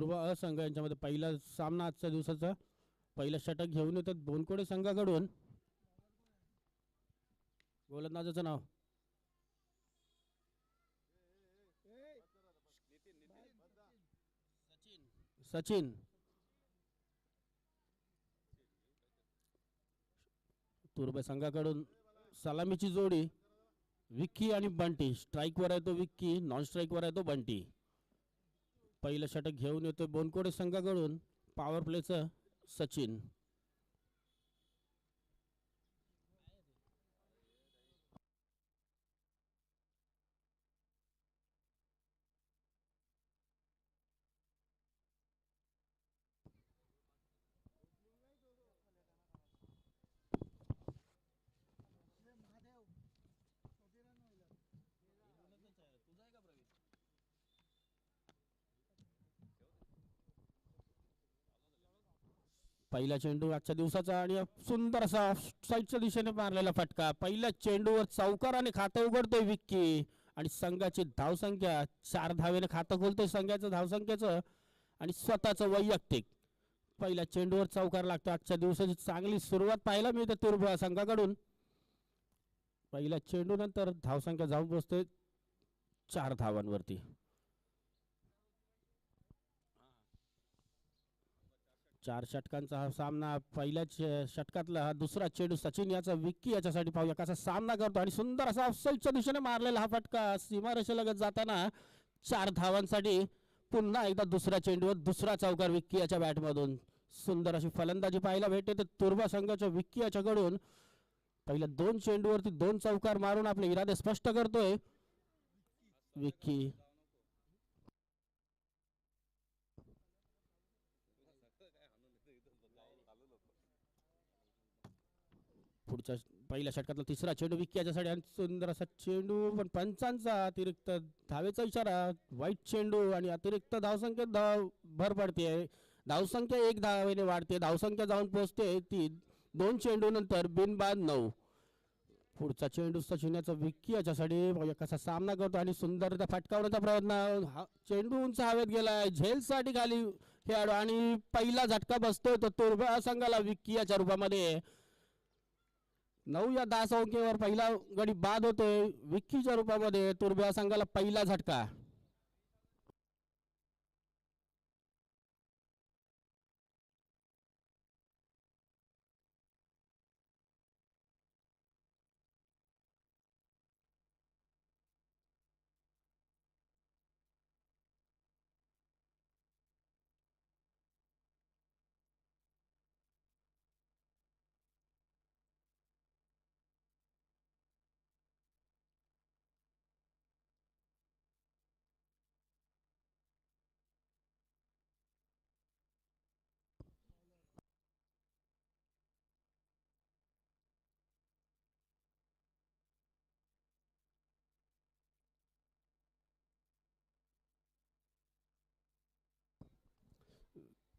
पूर्व असंघ यांच्यामध्ये पहिला सामना आजच्या दिवसाचा. पहिला षटक घेऊन येतात बोनकोडे संघाकडून. गोलंदाजाचं नाव सचिन. तुर्बे संघाकडून सलामीची जोडी विक्की आणि बंटी. स्ट्राईकवर आहे तो विक्की, नॉन स्ट्राईकवर आहे तो बंटी. पहिलं षटक घेऊन येतो बोनकोडे संघाकडून पॉवर प्लेचं सचिन. पहिला चेंडू आजच्या दिवसाचा आणि सुंदर असा साईडच्या दिशेने मारलेला फटका. पहिल्या चेंडूवर चौकाराने खातं उघडतोय विक्की आणि संघाची धावसंख्या 4 धावेने खातं खोलतोय संघाचं धावसंख्येचं आणि स्वतःचं वैयक्तिक. पहिल्या चेंडूवर चौकार लागतो. आजच्या दिवसाची चांगली सुरुवात पाहायला मिळते तुर्बे संघाकडून. पहिल्या चेंडू नंतर धावसंख्या जाऊन पोहोचते 4 धावांवरती. चार षटकांचा हा सामना. पहिल्याच षटकातला हा दुसरा चेंडू सचिन याचा विक्की याच्यासाठी पाहूया कसा सामना करतो आणि सुंदर असा ऑफसाईडच्या दिशेने मारलेला हा फटका सीमारेषेलगत जाताना 4 धावांसाठी. पुन्हा एकदा दुसऱ्या चेंडूवर दुसरा चौकार विक्की याच्या बॅटमधून. सुंदर अशी फलंदाजी पाहायला भेटते तर तुर्बा संघाच्या विक्की याच्याकडून. पहिल्या 2 चेंडूवरती 2 चौकार मारून आपले इरादे स्पष्ट करतोय विक्की. पुढच्या पहिल्या षटकातला तिसरा चेंडू विक्की याच्यासाठी आणि सुंदर असा चेंडू पण पंचांचा अतिरिक्त धावेचा इशारा. वाईट चेंडू आणि अतिरिक्त धावसंख्येत भर पडते. धावसंख्या 1 धावेने वाढते. धावसंख्या जाऊन पोहोचते ती 2 चेंडू नंतर बिनबाद 9. पुढचा चेंडू सचिनाचा विक्की याच्यासाठी कसा सामना करतो आणि सुंदर फटकावण्याचा प्रयत्न. चेंडू उंच हवेत गेलाय झेलसाठी खाली खेळाडू आणि पहिला झटका बसतोय तो तुर्बा संघाला विक्की याच्या रूपामध्ये. 9 या 10 संख्येवर पहिला गडी बाद होतोय विक्कीच्या रूपामध्ये. तुर्बे संघाला पहिला झटका.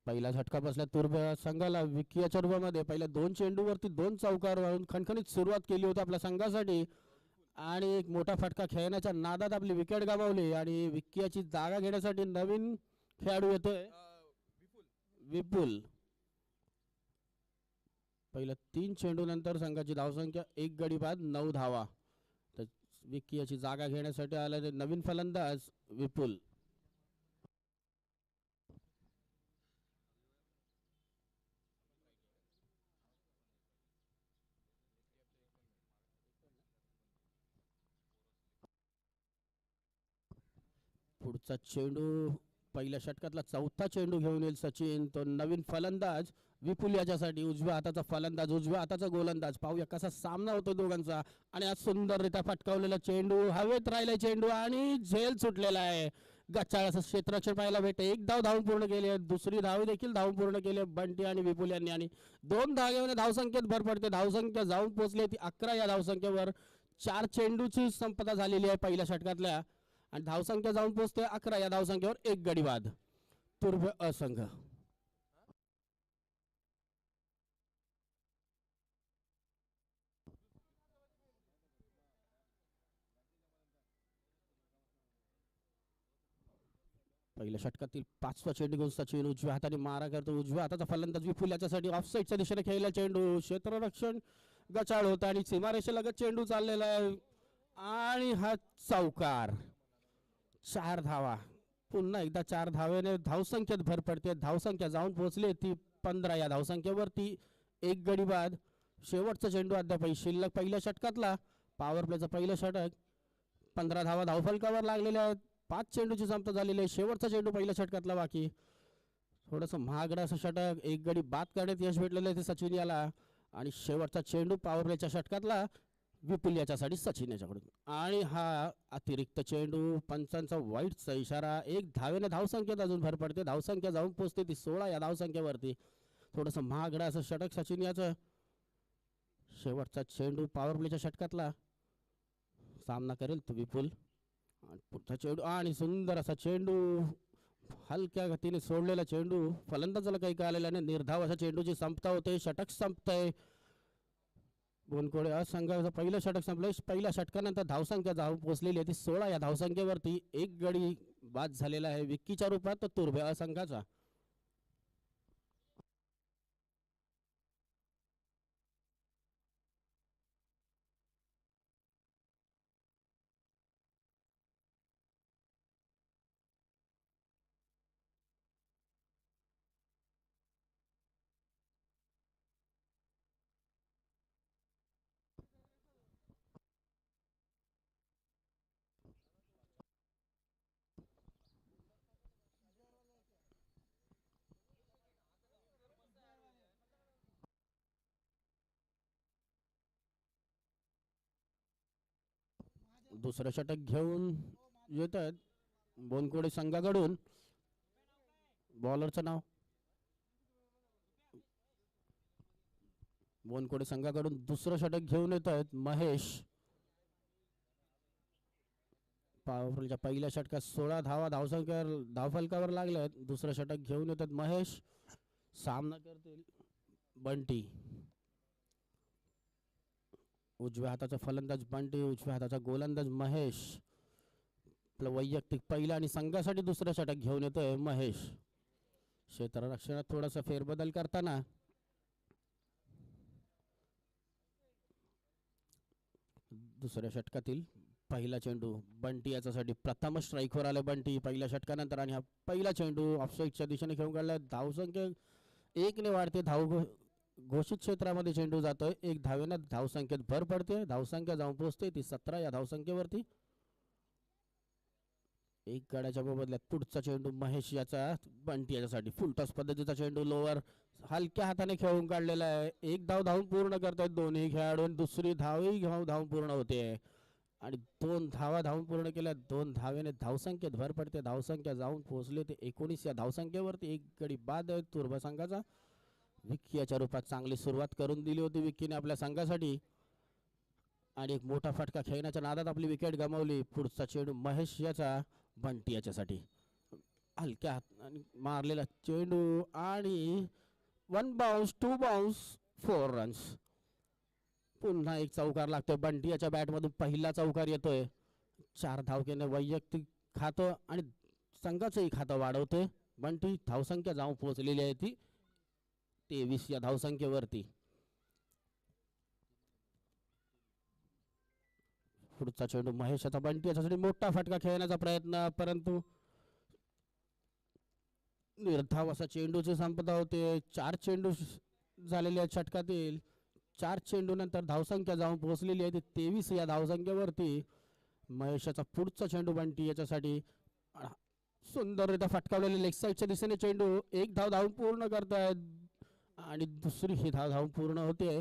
पहिला झटका बसला तुर्बे संघाला विक्की याच्या रूपामध्ये. पहिल्या 2 चेंडूवरती 2 चौकार वाळून खणखणीत सुरुवात केली होती आपल्या संघासाठी आणि एक मोठा फटका खेळण्याच्या नादात आपली विकेट गमावली आणि विक्की याची जागा घेण्यासाठी नवीन खेळाडू येतोय विपुल. पहिल्या 3 चेंडू नंतर संघाची धावसंख्या 1 गडी बाद 9 धावा. तर विक्की याची जागा घेण्यासाठी आलेले नवीन फलंदाज विपुल. पुढचा चेंडू पहिल्या षटकातला चौथा चेंडू घेऊन येईल सचिन. तो नवीन फलंदाज विपुल याच्यासाठी. उजव्या हाताचा फलंदाज उजव्या हाताचा गोलंदाज. पाहूया कसा सामना होतो दोघांचा. आणि आज सुंदररित्या फटकावलेला चेंडू हवेत राहिला चेंडू आणि झेल सुटलेला आहे. गच्चाळ असं क्षेत्ररक्षण पाहायला भेटते. 1 धाव धावून पूर्ण केली. दुसरी धाव देखील धावून पूर्ण केली बंटी आणि विपुल यांनी. आणि 2 धावेने धावसंख्येत भर पडते. धावसंख्या जाऊन पोहोचली ती 11 या धावसंख्येवर. 4 चेंडूची संपदा झालेली आहे पहिल्या षटकातल्या आणि धावसंख्या जाऊन पोहोचते 11 या धावसंख्येवर. 1 गडी बाद तुर्भे असंघ. पहिल्या षटकातील 5वा चेंडू घेऊन सचिन उजव्या हाताने मारा करतो. उजव्या हाताचा फलंदाज विपुल याच्यासाठी ऑफसाईडच्या दिशेने खेळलेला चेंडू, क्षेत्ररक्षण गचाळ होतं आणि सीमारेषेलगत चेंडू चाललेला आहे आणि हा चौकार. 4 धावा, पुन्हा एकदा 4 धावेने धावसंख्येत भर पडते. धावसंख्या जाऊन पोहोचली ती 15. या धावसंख्येवरती एक गडी बाद. शेवटचा चेंडू अद्यापही शिल्लक. पहिल्या षटकातला पॉवर प्लेचं पहिलं षटक, 15 धावा धावफलकावर लागलेल्या आहेत. 5 चेंडूची समता झालेली आहे. शेवटचा चेंडू पहिल्या षटकातला बाकी. थोडंसं महागडं असं षटक, एक गडी बाद करण्यात यश भेटलेलं आहे ते सचिन याला. आणि शेवटचा चेंडू पॉवर प्लेच्या षटकातला विपुल याच्यासाठी सचिन याच्याकडून. आणि हा अतिरिक्त चेंडू, पंचांचा वाईटचा इशारा. 1 धावेने धावसंख्येत अजून भर पडते. धावसंख्या जाऊन पोहोचते ती 16 या धावसंख्येवरती. थोडंसं महागडं असं षटक सचिन याचं. शेवटचा चेंडू पॉवर प्लेच्या षटकातला, सामना करेल तो विपुल. पुढचा चेंडू आणि सुंदर असा चेंडू, हलक्या गतीने सोडलेला चेंडू. फलंदाजाला काही कळालेलं नाही. निर्धाव अशा चेंडूची संपता होते. षटक संपतंय. बोनकोडे संघाचं पहिलं षटक संपलं. पहिल्या षटकानंतर धावसंख्या जाऊन पोहोचलेली आहे ती 16 या धावसंख्येवरती. एक गडी बाद झालेला आहे विक्कीच्या रूपात तुर्भे संघाचा. दुसरं षटक घेऊन येत आहेत बोनकोडे संघाकडून. बॉलरचं नाव बोनकोडे संघाकडून दुसरं षटक घेऊन येत आहेत महेश. पॉवरफुलच्या पहिल्या षटकात 16 धावा धावफलकावर लागल्या आहेत. दुसरं षटक घेऊन येतात महेश. सामना करतील बंटी. उजव्या हाताचा फलंदाज बंटी, उजव्या हाताचा गोलंदाज महेश. आपलं वैयक्तिक पहिला आणि संघासाठी दुसरं षटक घेऊन येतोय महेश. क्षेत्ररक्षणात थोडासा फेरबदल करताना दुसऱ्या षटकातील पहिला चेंडू बंटी याच्यासाठी. प्रथम स्ट्राईकवर आले बंटी पहिल्या षटकानंतर आणि हा पहिला चेंडू ऑफसाईडच्या दिशेने घेऊन काढला. धावसंख्या 1 ने वाढते. घोषित क्षेत्रामध्ये चेंडू जातोय. 1 धावेने धावसंख्येत भर पडते. धावसंख्या जाऊन पोहोचते ती 17 या धावसंख्येवरती. एक गड्याच्या बदल्यात पुढचा चेंडू महेश याचा बंटी याच्यासाठी. फुलटॉस पद्धतीचा चेंडू लोअर हलक्या हाताने खेळून काढलेला आहे. 1 धाव धावून पूर्ण करतायत दोन्ही खेळाडू. दुसरी धावही धावून पूर्ण होते आणि 2 धावा धावून पूर्ण केल्या. 2 धावेने धावसंख्येत भर पडते. धावसंख्या जाऊन पोहोचले ते 19 या धावसंख्येवरती. एक गडी बाद आहे तुर्भा संघाचा. विक्की याच्या रूपात चांगली सुरुवात करून दिली होती विक्कीने आपल्या संघासाठी आणि एक मोठा फटका खेळण्याच्या नादात आपली विकेट गमावली. पुढचा चेंडू महेश याचा बंटी याच्यासाठी. हलक्या हाताने मारलेला चेंडू आणि 1 बाउन्स 2 बाउन्स 4 रन्स. पुन्हा एक चौकार लागतोय. बंटी याच्या बॅटमधून पहिला चौकार येतोय. 4 धावकेने वैयक्तिक खातं आणि संघाचंही खातं वाढवते बंटी. धावसंख्या जाऊन पोहोचलेली आहे ती 23 या धावसंख्येवरती. पुढचा चेंडू महेश याचा बंटी याच्यासाठी. मोठा फटका खेळण्याचा प्रयत्न परंतु निर्धाव असा चेंडूची संपदा होते. 4 चेंडू झालेले आहेत षटकातील. 4 चेंडू नंतर धावसंख्या जाऊन पोहोचलेली आहे ती 23 या धावसंख्येवरती. महेशाचा पुढचा चेंडू बंटी याच्यासाठी. सुंदररित्या फटकावलेले लेग साईडच्या दिशेने चेंडू. 1 धाव धावून पूर्ण करतायत आणि दुसरी ही धाव धावून पूर्ण होते.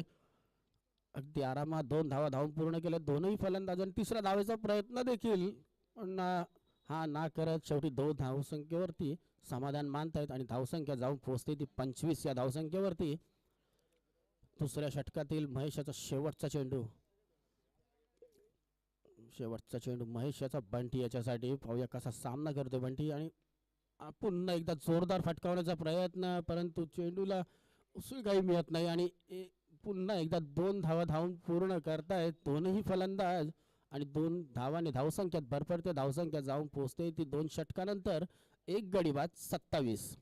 अगदी आरामात 2 धावा धावून पूर्ण केल्या दोनही फलंदाजांनी. तिसऱ्या धावेचा प्रयत्न देखील ना करत शेवटी 2 धावसंख्येवरती समाधान मानतायत आणि धावसंख्या जाऊन पोहोचते ती 25 या धावसंख्येवरती. दुसऱ्या षटकातील महेशाचा शेवटचा चेंडू महेश याचा बंटी याच्यासाठी. पाहूया कसा सामना करतोय बंटी आणि पुन्हा एकदा जोरदार फटकावण्याचा प्रयत्न परंतु चेंडूला उसळी काही मिळत नाही आणि पुन्हा एकदा 2 धावा धावून पूर्ण करतायत दोनही फलंदाज आणि 2 धावाने धावसंख्यात भर पडते. धावसंख्या जाऊन पोहोचते ती 2 षटकानंतर एक गडी बाद 27.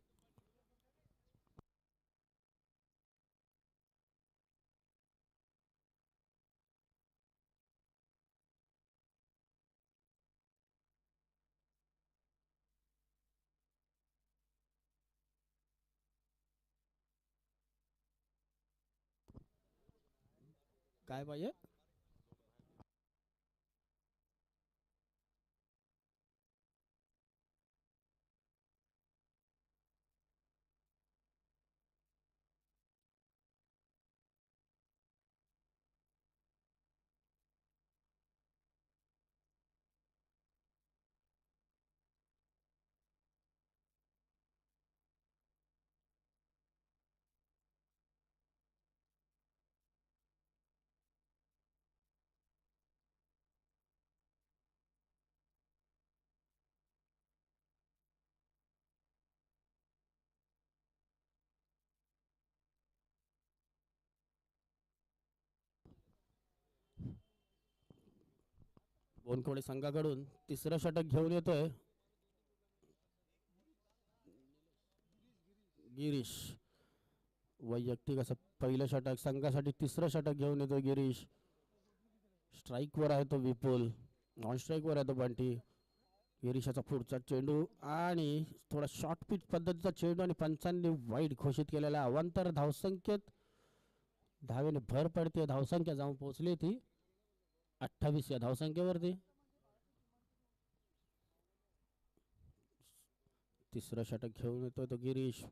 काय पाहिजे? बोनकोडे संघाकडून तिसरं षटक घेऊन येतोय गिरीश. वैयक्तिक असं पहिलं षटक, संघासाठी तिसरं षटक घेऊन येतो गिरीश. स्ट्राईकवर आहे तो विपुल, नॉन स्ट्राईकवर आहे तो बंटी. गिरीशाचा पुढचा चेंडू आणि थोडा शॉर्ट पिच पद्धतीचा चेंडू आणि पंचांनी वाईट घोषित केलेला. अवांतर धावसंख्येत धावेने भर पडते. धावसंख्या जाऊन पोहोचली ती 28 या धावसंख्येवरती. तिसरं षटक घेऊन येतोय तो गिरीश.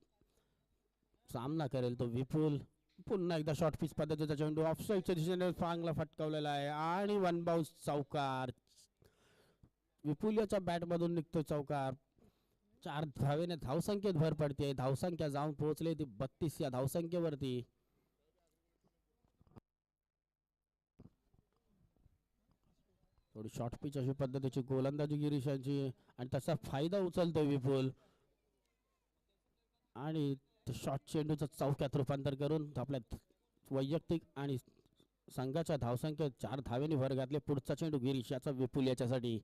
सामना करेल तो विपुल. पुन्हा एकदा शॉर्ट पिच पद्धतीचा चेंडू ऑफसाईडच्या दिशेने चांगला फटकावलेला आहे आणि वन बाउन्स चौकार. विपुल याच्या बॅटमधून निघतो चौकार. 4 धावेने धावसंख्येत भर पडते. धावसंख्या जाऊन पोहोचली ती 32 या धावसंख्येवरती. थोडी शॉर्ट पिच अशी पद्धतीची गोलंदाजी गिरीशांची आणि त्याचा फायदा उचलतोय विपुल आणि शॉर्ट चेंडूचं चौक्यात रूपांतर करून आपल्या वैयक्तिक आणि संघाच्या धावसंख्येत 4 धावेने भर घातले. पुढचा चेंडू गिरीश याचा विपुल याच्यासाठी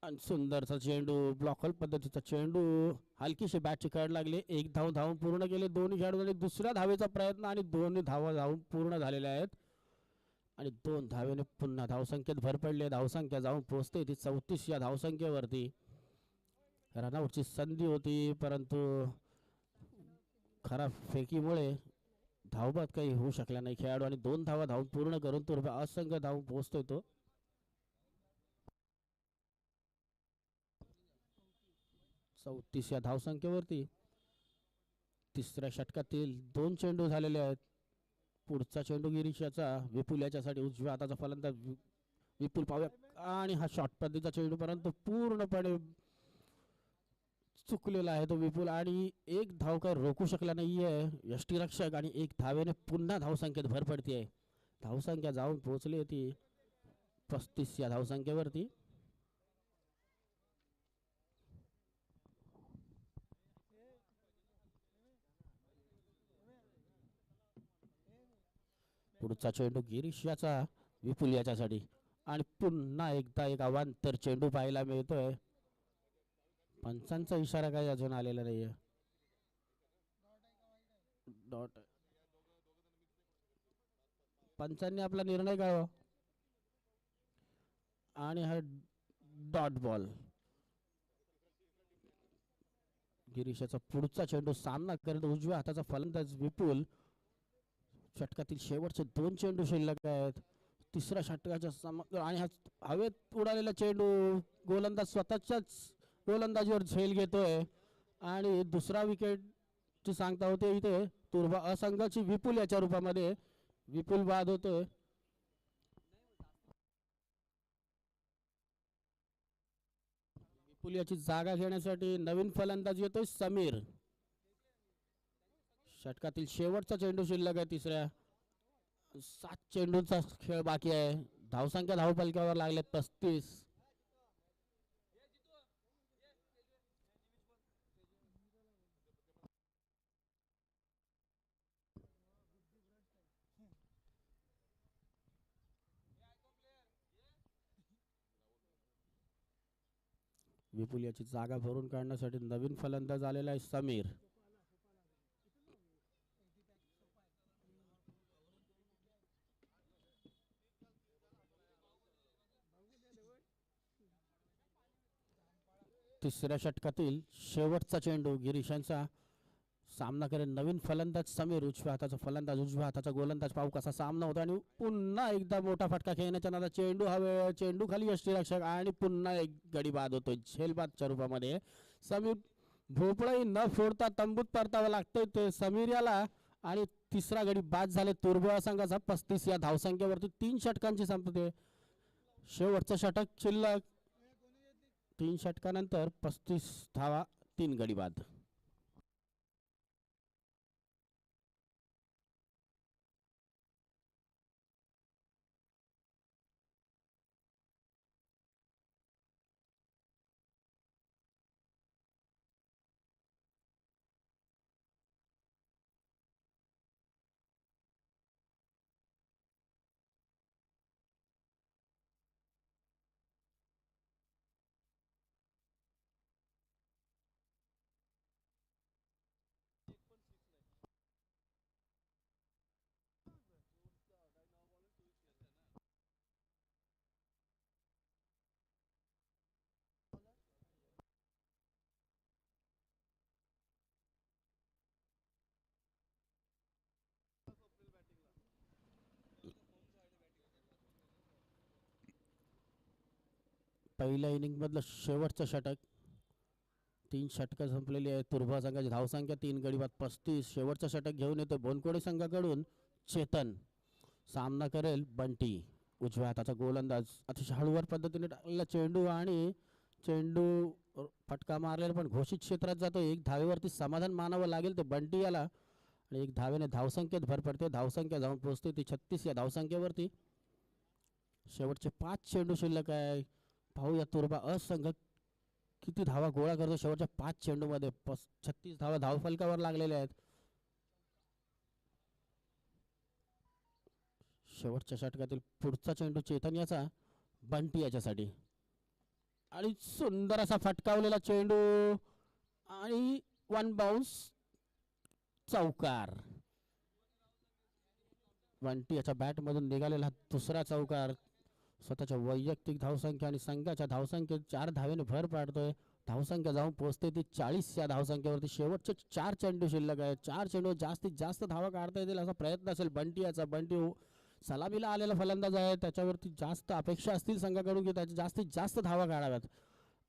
आणि सुंदरचा चेंडू ब्लॉकल पद्धतीचा चेंडू. हलकीशी बॅटची कड लागली. एक धाव धावून पूर्ण केले दोन्ही खेळाडूंनी. दुसऱ्या धावेचा प्रयत्न आणि दोन्ही धावा धावून पूर्ण झालेल्या आहेत आणि 2 धावेने पुन्हा धावसंख्येत भर पडली. धावसंख्या जाऊन पोहोचते ती 34 या धावसंख्येवरती. रनआउटची संधी होती परंतु खराब फेकीमुळे धावबाद काही होऊ शकला नाही खेळाडू आणि 2 धावा धावून पूर्ण करून तो असंख्य धावून पोहोचतोय तो. चौतीस या धावसंख्येवरती. तिसऱ्या षटकातील 2 चेंडू झालेले आहेत. पुढचा चेंडू गिरीश याचा विपुल याच्यासाठी उजव्या हाताचा फलंदाज विपुल पाहूया आणि हा शॉर्ट पद्धतीचा चेंडू परंतु पूर्णपणे चुकलेला आहे तो विपुल आणि एक धाव काय रोखू शकला नाहीये यष्टीरक्षक आणि 1 धावेने पुन्हा धावसंख्येत भर पडते. धावसंख्या जाऊन पोहोचली होती 35 या धावसंख्येवरती. पुढचा चेंडू गिरीश याचा विपुल याच्यासाठी आणि पुन्हा एकदा एक अवांतर चेंडू पाहायला मिळतोय. पंचांचा इशारा काही अजून आलेला नाहीये. डॉट पंचांनी आपला निर्णय कळवा आणि हा डॉट बॉल. गिरीशाचा पुढचा चेंडू सामना करत उजव्या हाताचा फलंदाज विपुल. षटकातील शेवटचे 2 चेंडू शिल्लक आहेत. तिसऱ्या षटकाच्या आणि हा हवेत उडालेला चेंडू गोलंदाज स्वतःच्याच गोलंदाजीवर झेल घेतोय आणि दुसरा विकेटची सांगता होते इथे तुर्भा असंघाची विपुल याच्या रूपामध्ये. विपुल बाद होतोय. विपुल याची जागा घेण्यासाठी नवीन फलंदाज येतोय समीर. षटकातील शेवटचा चेंडू शिल्लक आहे. तिसऱ्या 7 चेंडूंचा खेळ बाकी आहे. धावसंख्या धावफलकावर लागले 35. विपुल याची जागा भरून काढण्यासाठी नवीन फलंदाज आलेला आहे समीर. तिसऱ्या षटकातील शेवटचा चेंडू गिरीशांचा सामना करेल नवीन फलंदाज समीर. उजव्या हाताचा फलंदाज, उजव्या हाताचा गोलंदाज. पाहू कसा सामना होता आणि पुन्हा एकदा मोठा फटका खेळण्याच्या नादात चेंडू हवे, चेंडू खाली यष्टीरक्षक आणि पुन्हा एक गडी बाद होतोय झेलबादच्या रूपामध्ये. समीर भोपळाही न फोडता तंबूत परतावं लागतोय ते समीर याला आणि तिसरा गडी बाद झाले तुर्भुळा संघाचा 35 या धावसंख्येवरती 3 षटकांची संपते. शेवटचं षटक शिल्लक. 3 षटकानंतर 35 धावा, 3 गडी बाद. पहिल्या इनिंग मधलं शेवटचं षटक. 3 षटकं संपलेली आहे. तुर्भा संघाची धावसंख्या 3 गडी बाद 35. शेवटचं षटक घेऊन येतो बोनकोडे संघाकडून चेतन. सामना करेल बंटी. उजव्या हाताचा गोलंदाज. अतिशय हळूवार पद्धतीने टाकलेला चेंडू आणि चेंडू फटका मारलेला पण घोषित क्षेत्रात जातो. 1 धावेवरती समाधान मानावं लागेल ते बंटी याला आणि 1 धावेने धावसंख्येत भर पडते. धावसंख्या जाऊन पोहोचते ती 36 या धावसंख्येवरती. शेवटचे 5 चेंडू शिल्लक आहे. पाहूया तुर्भा असंघ किती धावा गोळा करतो शेवटच्या 5 चेंडूमध्ये. 36 धावा धावफलकावर लागलेल्या आहेत. शेवटच्या षटकातील पुढचा चेंडू चेतन याचा बंटी याच्यासाठी आणि सुंदर असा फटकावलेला चेंडू आणि 1 बाउन्स, चौकार. बंटी याच्या बॅट मधून निघालेला दुसरा चौकार स्वतःच्या वैयक्तिक धावसंख्या आणि संघाच्या धावसंख्येत 4 धावेने भर पाडतोय. धावसंख्या जाऊन पोहोचते ती 40 या धावसंख्येवरती. शेवटचे 4 चेंडू शिल्लक आहेत. 4 चेंडू जास्तीत जास्त धावा काढता येतील असा प्रयत्न असेल बंटी याचा. बंटी सलामीला आलेला फलंदाज आहे. त्याच्यावरती जास्त अपेक्षा असतील संघाकडून की त्याच्या जास्तीत जास्त धावा काढाव्यात.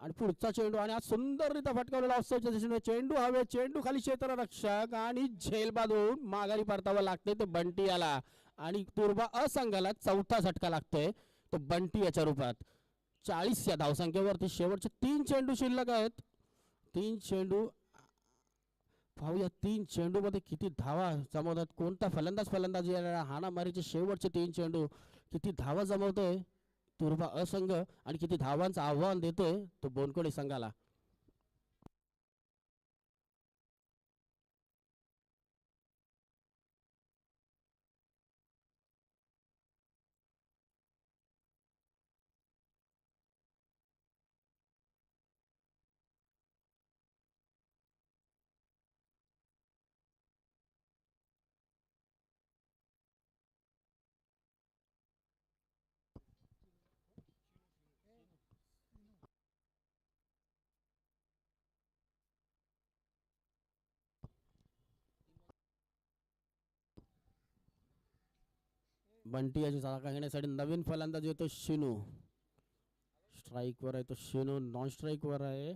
आणि पुढचा चेंडू आणि आज सुंदररित्या फटकावलेला ऑफसाईडच्या दिशेने चेंडू हवे, चेंडू खाली क्षेत्ररक्षक आणि झेलबाद होऊन माघारी परतावं लागते ते बंटी याला आणि तुर्भा असंघाला चौथा झटका लागतोय तो बंटी याच्या रूपात. 40 या धावसंख्येवरती शेवटचे 3 चेंडू शिल्लक आहेत. 3 चेंडू. पाहूया 3 चेंडू मध्ये किती धावा जमवतात. कोणता फलंदाज हाणामारीचे शेवटचे 3 चेंडू किती धावा जमवतोय तुर्भा असंघ आणि किती धावांचं आव्हान देतोय तो बोनकोडे संघाला. बंटी याची जागा घेण्यासाठी नवीन फलंदाज येतो शिनू. स्ट्राईक वर आहे तो शिनू. नॉन स्ट्राईक वर आहे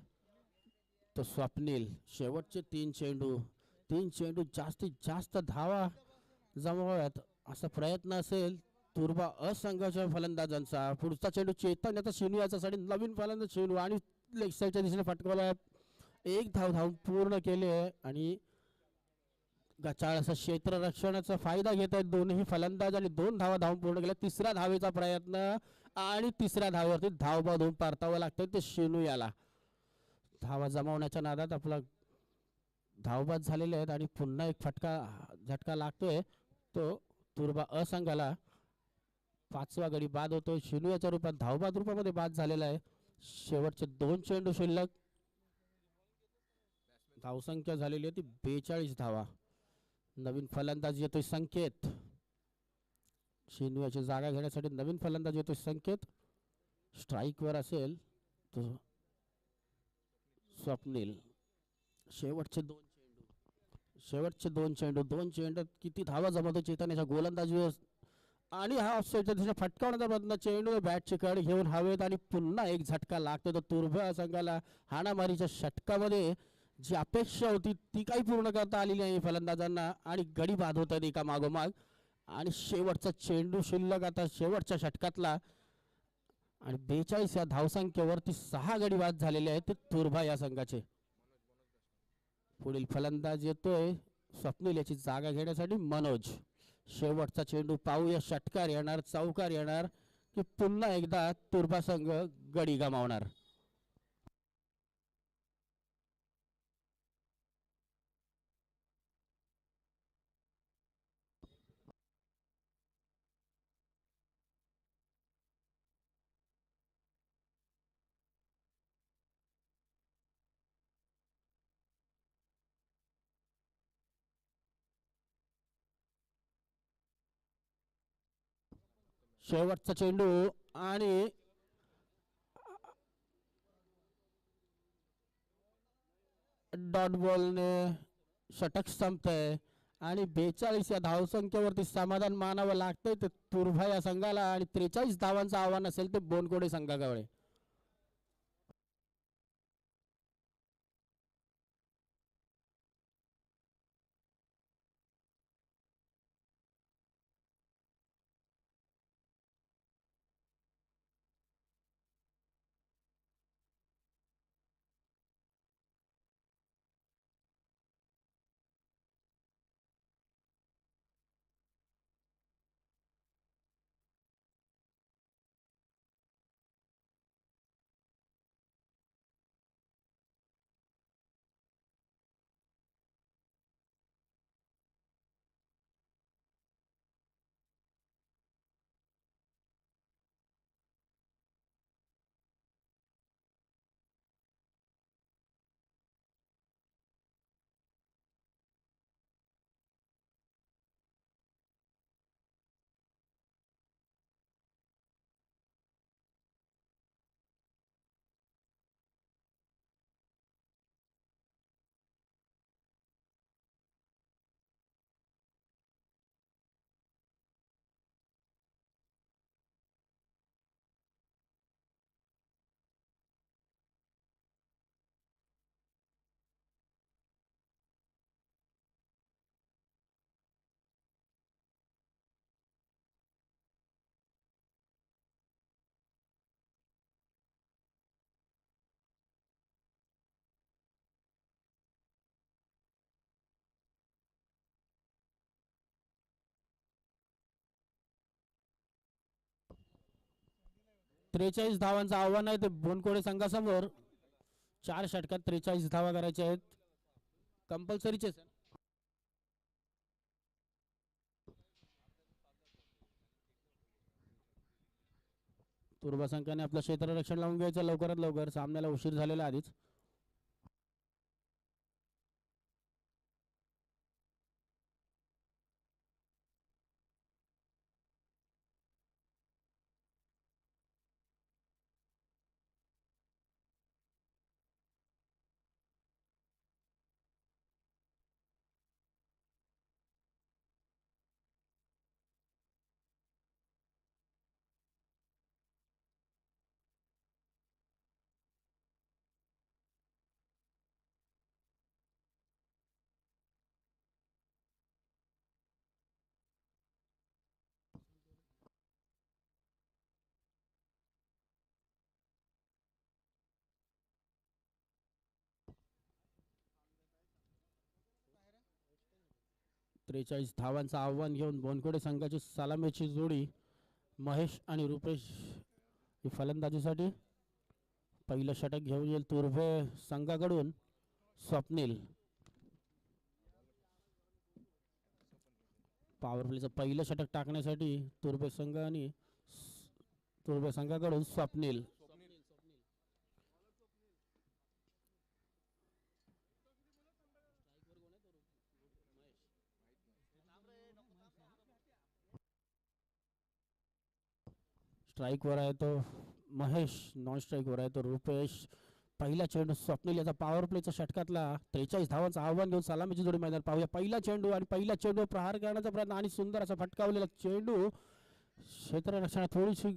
तो स्वप्नील. शेवटचे 3 चेंडू जास्तीत जास्त धावा जमवाव्यात असा प्रयत्न असेल तुर्भा असंघाच्या फलंदाजांचा. पुढचा चेंडू चेतन याचा शिनू याच्यासाठी नवीन फलंदाज शिनू आणि लेग साईडच्या दिशेने फटकावला. 1 धाव धावून पूर्ण केले आणि गचाळ असा क्षेत्ररक्षणाचा फायदा घेत आहेत दोन्ही फलंदाज आणि 2 धावा धावून पूर्ण केल्या. 3ऱ्या धावेचा प्रयत्न आणि 3ऱ्या धावेवरती धावबाद होऊन परतावं लागतंय ते शिनू याला. धावा जमावण्याच्या नादात आपला धावबाद झालेले आहेत आणि पुन्हा एक झटका लागतोय तो तुर्भा असंघाला. 5वा गडी बाद होतोय. शिनू याच्या रूपात धावबाद रूपामध्ये बाद झालेला आहे. शेवटचे 2 चेंडू शिल्लक. धावसंख्या झालेली आहे ती 42 धावा. नवीन फलंदाज येतोय संकेत. शेनू जागा घेण्यासाठी नवीन फलंदाज येतोय संकेत. स्ट्राईकवर असेल तो स्वप्नील. शेवटचे 2 चेंडू 2 चेंडूत किती धावा जमवतो चेतन गोलंदाजीवर. आणि हा ऑफसाईडच्या दिशेने फटकावण्याचा प्रयत्न. चेंडू बॅटची कड घेऊन हवेत आणि पुन्हा एक झटका लागतो. तो तुर्भ्या संघाला हाणामारीच्या षटकामध्ये जी अपेक्षा होती ती काही पूर्ण करता आलेली नाही फलंदाजांना. आणि गडी बाद होत आहेत एका मागोमाग. आणि शेवटचा चेंडू शिल्लक आता शेवटच्या षटकातला. आणि 42 या धावसंख्येवरती 6 गडी बाद झालेले आहेत ते तुर्भा या संघाचे. पुढील फलंदाज येतोय स्वप्नील याची जागा घेण्यासाठी मनोज. शेवटचा चेंडू पाहूया. षटकार येणार चौकार येणार की पुन्हा एकदा तुर्भा संघ गडी गमावणार. शेवटचा चेंडू आणि डॉट बॉलने षटक संपतंय. आणि 42 या धावसंख्येवरती समाधान मानावं लागतंय ते तुर्भा या संघाला. आणि 43 धावांचं आव्हान असेल ते बोनकोडे संघाकडे. त्रेचाळीस धावांचं आव्हान आहे ते बोनकोडे संघासमोर. 4 षटकात 43 धावा करायच्या आहेत. कंपल्सरीचे. तुर्भा संघाने आपलं क्षेत्ररक्षण लावून घ्यायचं लवकरात लवकर. सामन्याला उशीर झालेला आधीच. त्रेचाळीस धावांचं आव्हान घेऊन बोनकोडे संघाची सलामीची जोडी महेश आणि रुपेश ही फलंदाजीसाठी. पहिलं षटक घेऊन येईल तुर्भे संघाकडून स्वप्नील. पॉवर प्लेचं पहिलं षटक टाकण्यासाठी तुर्भे संघ आणि तुर्भे संघाकडून स्वप्नील. स्ट्राईकवर आहे तो महेश, नॉन स्ट्राईकवर आहे तो रुपेश. पहिला चेंडू स्वप्नील याचा पॉवर प्लेचा षटकातला 43 धावांचं आव्हान घेऊन सलामीची जोडी मैदान पाहूया. पहिला चेंडू आणि पहिला चेंडू प्रहार करण्याचा प्रयत्न आणि सुंदर असा फटकावलेला चेंडू. क्षेत्ररक्षणात थोडीशी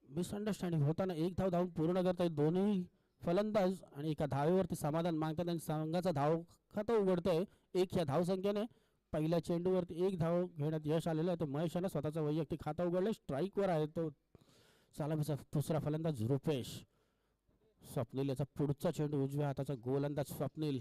मिसअंडरस्टँडिंग होताना एक धाव धावून पूर्ण करताय दोन्ही फलंदाज आणि एका धावेवरती समाधान मागतात आणि संघाचा धाव खातं उघडतंय. एक या धावसंख्येने पहिल्या चेंडूवरती एक धाव घेण्यात यश आलेलं आहे. तो महेश यानं स्वतःचा वैयक्तिक खाता उघडले. स्ट्राईकवर आहे तो सलामीचा दुसरा फलंदाज रुपेश. स्वप्नील याचा पुढचा चेंडू उजव्या हाताचा गोलंदाज स्वप्नील,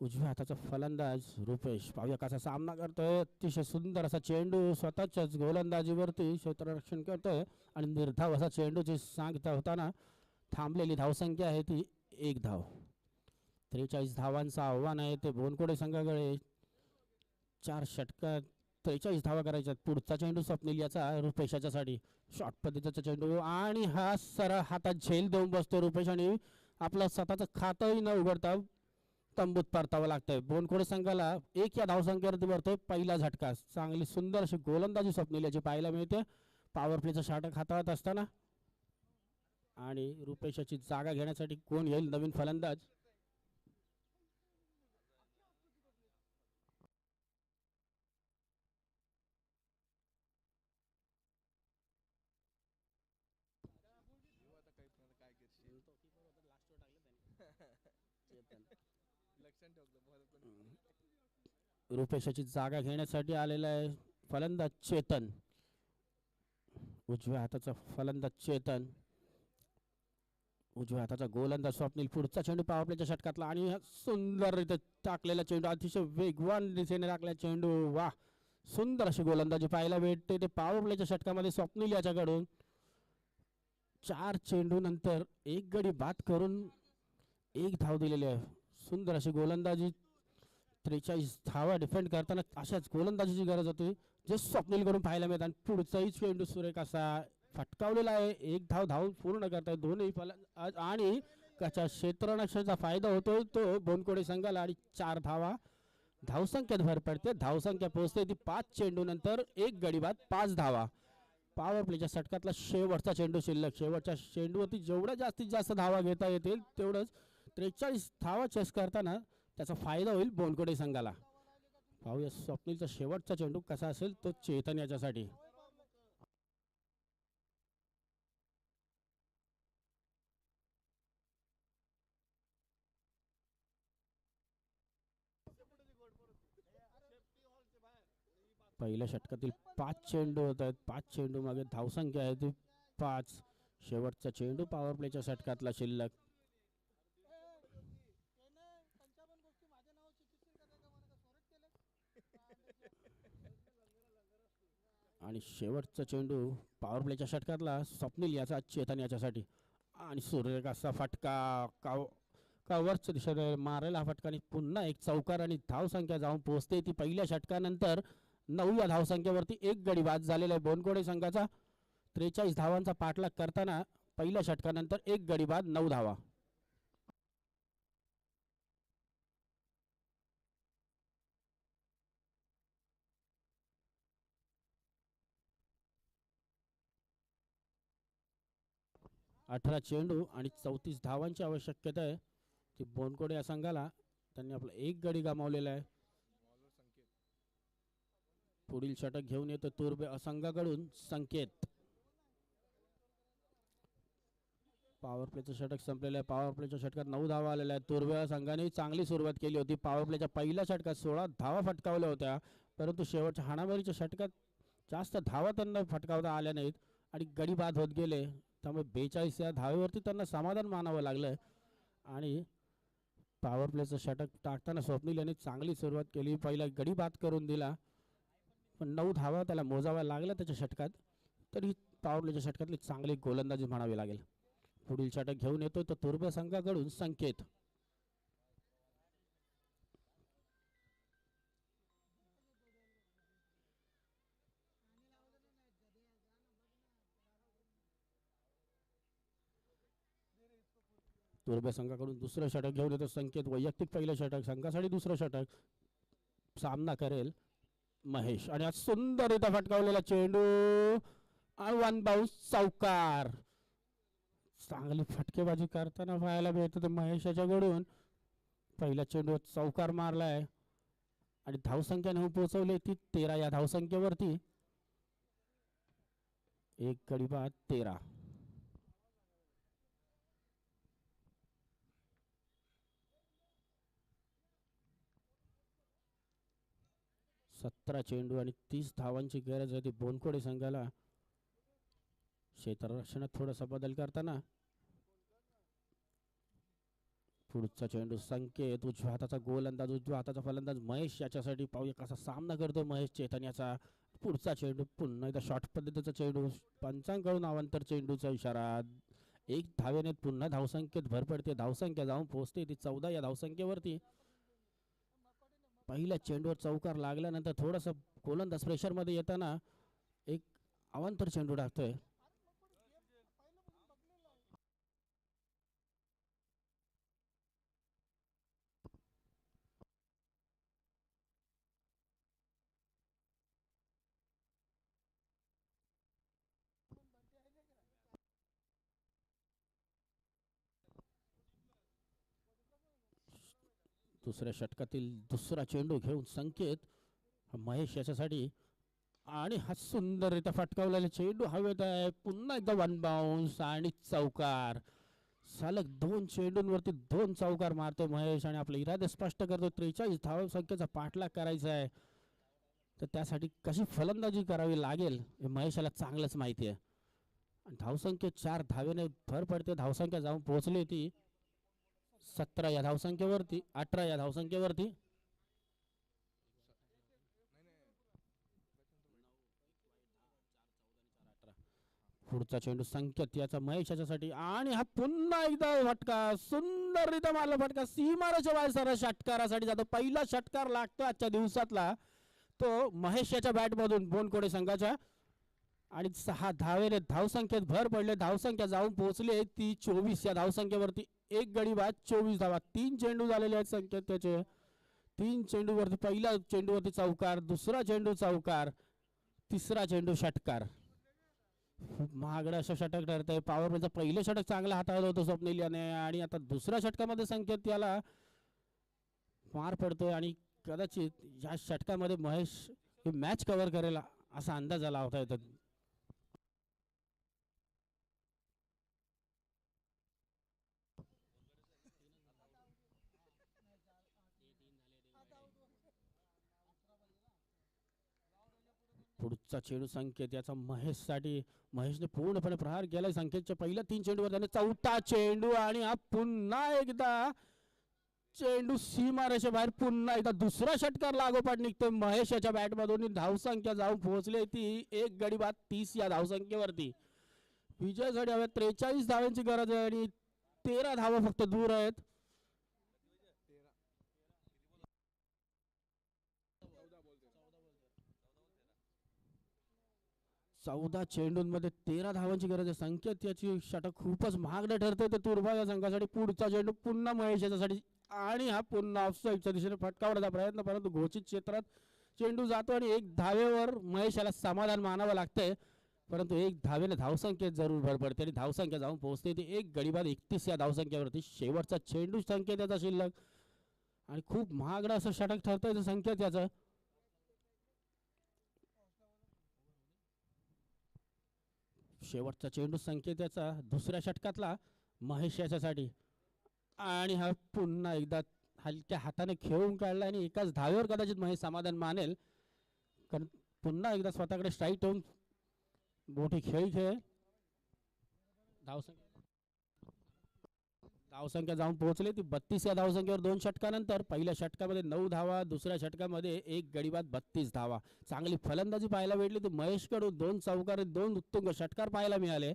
उजव्या हाताचा फलंदाज रुपेश. पाहूया कसा सामना करतोय. अतिशय सुंदर असा चेंडू स्वतःच्याच गोलंदाजीवरती क्षेत्ररक्षण करतोय आणि निर्धाव असा चेंडूची सांगता होताना थांबलेली धावसंख्या आहे ती एक धाव. 43 धावांचं आव्हान आहे ते बोनकोडे संघाकडे. 4 षटकात 43 धावा करायच्या. पुढचा चेंडू स्वप्नील याचा रुपेश याच्यासाठी. शॉर्ट पद्धतीचा चेंडू आणि हा सरळ हातात झेल देऊन बसतो रुपेश आणि आपलं स्वतःचं खातंही न उघडता तंबूत परतावं लागतंय. बोनकोडे संघाला एक या धावसंख्येवरती भरतोय पहिला झटका. चांगली सुंदर अशी गोलंदाजी स्वप्नील याची पाहायला मिळते पॉवर प्लेचा षटक हाताळत असताना. आणि रुपेशाची जागा घेण्यासाठी कोण येईल नवीन फलंदाज. रुपेशाची जागा घेण्यासाठी आलेला आहे फलंदाज चेतन, उजव्या हाताचा फलंदाज चेतन, उजव्या हाताचा गोलंदाज स्वप्नील. पुढचा चेंडू पॉवर प्लेच्या षटकातला आणि सुंदररीत्या टाकलेला चेंडू, अतिशय वेगवान दिशेने टाकलेला चेंडू. वा, सुंदर अशी गोलंदाजी पाहायला भेटते ते पॉवर प्लेच्या षटकामध्ये स्वप्नील याच्याकडून. 4 चेंडू नंतर एक गडी बाद करून एक धाव दिलेली आहे. सुंदर अशी गोलंदाजी. 43 धावा डिफेंड करताना अशाच गोलंदाजीची गरज होती जे स्वप्नीलकडून पाहायला मिळतात. आणि पुढचाही चेंडू सुरेख असा फटकावलेला आहे. एक धाव धावून पूर्ण करताय दोन्ही फलंदाज आणि त्याच्या क्षेत्ररक्षणाचा फायदा होतोय तो बोनकोडे संघाला. आणि 4 धावा धावसंख्येत भर पडते. धावसंख्या पोहोचते ती 5 चेंडू नंतर एक गडी बाद 5 धावा. पॉवर प्लेच्या षटकातला शेवटचा चेंडू शिल्लक. शेवटच्या चेंडूवरती जेवढ्या जास्तीत जास्त धावा घेता येतील तेवढंच 43 धावा चेस करताना त्याचा फायदा होईल बोनकोडे संघाला. पाहूया स्वप्नीलचा शेवटचा चेंडू कसा असेल तो चेतन याच्यासाठी. पहिल्या षटकातील 5 चेंडू होत आहेत. 5 चेंडू मागे धावसंख्या आहे ती 5. शेवटचा चेंडू पॉवर प्लेच्या षटकातला शिल्लक. आणि शेवटचा चेंडू पॉवर प्लेच्या षटकातला स्वप्नील याचा चेतन याच्यासाठी. आणि सूर्य असा फटका कव्हरच्या दिशेने मारेल हा फटका आणि पुन्हा एक चौकार आणि धावसंख्या जाऊन पोहोचते ती पहिल्या षटकानंतर 9 या धावसंख्येवरती एक गडी बाद झालेला आहे बोनकोडे संघाचा. 43 धावांचा पाठलाग करताना पहिल्या षटकानंतर एक गडी बाद 9 धावा. अठरा चेंडू आणि 34 धावांची आवश्यकता आहे ती बोनकोडे या संघाला. त्यांनी आपला एक गडी गमावलेला आहे. पुढील षटक घेऊन येतो तुर्बे संघाकडून संकेत. पॉवर प्लेचं षटक संपलेलं आहे. पॉवर प्लेच्या षटकात 9 धावा आलेल्या आहेत. तुर्बे संघाने चांगली सुरुवात केली होती. पॉवर प्लेच्या पहिल्या षटकात 16 धावा फटकावल्या होत्या परंतु शेवटच्या हाणामारीच्या षटकात जास्त धावा त्यांना फटकावता आल्या नाहीत आणि गडी बाद होत गेले. त्यामुळे 42 या धावेवरती त्यांना समाधान मानावं लागलं. आणि पॉवर प्लेचं षटक टाकताना स्वप्नील यांनी चांगली सुरुवात केली. पहिला गडी बाद करून दिला पण 9 धावा त्याला मोजाव्या लागल्या त्याच्या षटकात. तरी पॉवर प्लेच्या षटकातली चांगली गोलंदाजी म्हणावी लागेल. पुढील षटक घेऊन येतो तो तुर्बे संघाकडून संकेत. तुर्बे संघाकडून दुसरं षटक घेऊन येतो संकेत. वैयक्तिक पहिलं षटक, संघासाठी दुसरं षटक. सामना करेल महेश आणि आज सुंदर इथं फटकावलेला चेंडू वन बाउन्स चौकार. चांगली फटकेबाजी करताना पाहायला मिळतं ते महेश याच्याकडून. पहिल्या चेंडूवर चौकार मारलाय आणि धावसंख्या नेऊन पोहोचवली ती 13 या धावसंख्येवरती. एक गडी बाद 13. 17 चेंडू आणि 30 धावांची गरज होती बोनकोडे संघाला. क्षेत्ररक्षणात थोडासा बदल करताना पुढचा चेंडू संकेत. उजव्या हाताचा गोलंदाज उजव्या हाताचा फलंदाज महेश याच्यासाठी पाहूया कसा सामना करतो महेश चैतन्याचा. पुढचा चेंडू पुन्हा एकदा शॉर्ट पद्धतीचा चेंडू. पंचांकडून अवांतर चेंडूचा इशारा. एक धावेने पुन्हा धावसंख्येत भर पडते. धावसंख्या जाऊन पोहोचते ती 14 या धावसंख्येवरती. पहिल्या चेंडूवर चौकार लागल्यानंतर थोडंसं गोलंदाज प्रेशरमध्ये येताना एक अवांतर चेंडू टाकतोय. दुसऱ्या षटकातील दुसरा चेंडू घेऊन संकेत महेश याच्यासाठी आणि हा सुंदररित्या फटकावलेला चेंडू हवेत आहे. पुन्हा एकदा वन बाउन्स आणि चौकार. सलग 2 चेंडूंवरती 2 चौकार मारतो महेश आणि आपले इरादे स्पष्ट करतो. 43 धाव संख्येचा पाठलाग करायचा आहे तर त्यासाठी कशी फलंदाजी करावी लागेल हे महेशाला चांगलंच माहिती आहे. धावसंख्येत 4 धावेने भर पडते. धावसंख्या जाऊन पोहोचली ती 17 या धावसंख्येवरती. 18 या धावसंख्येवरती. पुढचा चेंडू संकेत याचा महेश याच्यासाठी आणि हा पुन्हा एकदा फटका. सुंदररित्या मारला फटका. सीमारेषेच्या बाहेर षटकारासाठी जातो. पहिला षटकार लागतो आजच्या दिवसातला तो महेश याच्या बॅटमधून बोनकोडे संघाच्या. आणि 6 धावेने धावसंख्येत भर पडले. धावसंख्या जाऊन पोहोचली ती 24 या धावसंख्येवरती. एक गडी बाद 24 धावा. 3 चेंडू झालेले आहेत संकेत त्याचे. 3 चेंडूवरती पहिला चेंडूवरती चौकार. दुसरा चेंडू चौकार. तिसरा चेंडू षटकार. खूप महागडं असं षटक ठरतंय. पॉवर प्लेचं पहिलं षटक चांगलं हाताळलं होतं स्वप्नील याने आणि आता दुसऱ्या षटकामध्ये संकेत याला मार पडतोय आणि कदाचित या षटकामध्ये महेश ही मॅच कव्हर करेल असा अंदाज आला होता. पुढचा चेंडू संकेत याचा महेशसाठी. महेशने पूर्णपणे प्रहार केलाय संकेतच्या पहिल्या 3 चेंडूवर. त्याने चौथा चेंडू आणि हा पुन्हा एकदा चेंडू सीमारेषे बाहेर. पुन्हा एकदा दुसरा षटकार लागोपाठ निघतोय महेश याच्या बॅटमधून. धावसंख्या जाऊन पोहोचली ती एक गडी बाद 30 या धावसंख्येवरती. विजयासाठी हव्या 43 धावांची गरज आहे आणि 13 धावा फक्त दूर आहेत. 14 चेंडूंमध्ये 13 धावांची गरज आहे. संकेत याची षटक खूपच महागडं ठरतंय ते तुर्भा या संघासाठी. पुढचा चेंडू पुन्हा महेश याच्यासाठी आणि हा पुन्हा ऑफसाईडच्या दिशेने फटकावण्याचा प्रयत्न परंतु घोषित क्षेत्रात चेंडू जातो आणि 1 धावेवर महेश याला समाधान मानावं लागतंय. परंतु 1 धावेने धावसंख्येत जरूर भर पडते आणि धावसंख्या जाऊन पोहोचते ती एक गडी बाद 31 या धावसंख्येवरती. शेवटचा चेंडू संकेत याचा शिल्लक आणि खूप महागडं असं षटक ठरतंय संकेत याचं. शेवटचा चेंडू संकेत याचा दुसऱ्या षटकातला महेश याच्यासाठी आणि हा पुन्हा एकदा हलक्या हाताने खेळून काढला आणि एकाच धावेवर कदाचित महेश समाधान मानेल. कारण पुन्हा एकदा स्वतःकडे स्ट्राईक ठेवून मोठी खेळी खेळ. धावसंख्या जाऊन पोहोचली ती 32 या धावसंख्येवर 2 षटकानंतर. पहिल्या षटकामध्ये 9 धावा. दुसऱ्या षटकामध्ये एक गडी बाद 32 धावा. चांगली फलंदाजी पाहायला भेटली ती महेशकडून. 2 चौकार 2 उत्तुंग षटकार पाहायला मिळाले.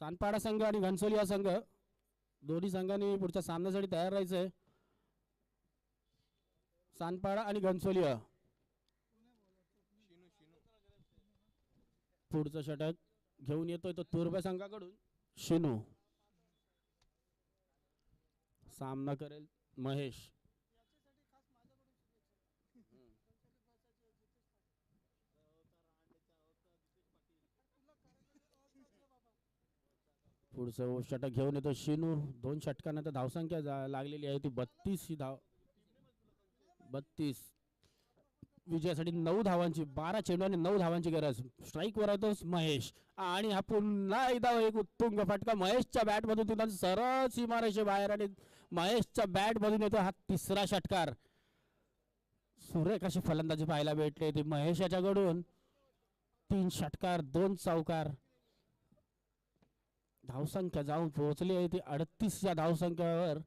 सानपाडा संघ आणि घनसोलिया संघ दोन्ही संघांनी पुढच्या सामन्यासाठी तयार राहायचंय. सानपाडा आणि घनसोलिया. पुढचं षटक घेऊन येतोय तो तुर्भा संघाकडून शिनू. सामना करेल महेश. पुढचं षटक घेऊन येतो शिनू. 2 षटकानंतर धावसंख्या लागलेली आहे ती 32 ही धाव. 32 विजयासाठी 9 धावांची, 12 चेंडू आणि 9 धावांची गरज. स्ट्राईक वर येतो महेश आणि हा पुन्हा एकदा एक उत्तुंग फटका महेशच्या बॅट मधून तिथं सरळ सीमारेषे बाहेर आणि महेशच्या बॅट मधून येतो हा तिसरा षटकार. सुरेख अशी फलंदाजी पाहायला भेटले ती महेश याच्याकडून. 3 षटकार 2 चौकार. धावसंख्या जाऊन पोहोचली आहे ती 38 या धावसंख्येवर.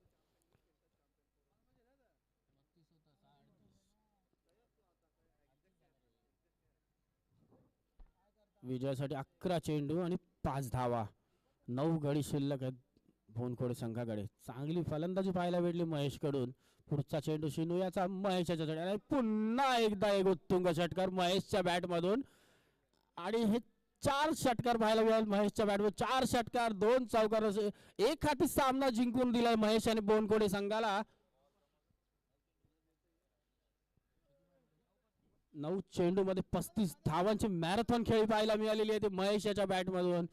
विजयासाठी 11 चेंडू आणि 5 धावा. 9 गडी शिल्लक आहेत भोनखोडे संघाकडे. चांगली फलंदाजी पाहायला भेटली महेश कडून. पुढचा चेंडू शिनू याचा महेशच्या चढ आणि पुन्हा एकदा एक उत्तुंग षटकार महेशच्या बॅट मधून. आणि हे 4 षटकार पाहायला मिळाले महेशच्या बॅट मधून. 4 षटकार 2 चौकार असे एक हाती सामना जिंकून दिलाय महेश आणि बोनखोडे संघाला. 9 चेंडू मध्ये 35 धावांची मॅरेथॉन खेळी पाहायला मिळालेली आहे ते महेश याच्या बॅट मधून.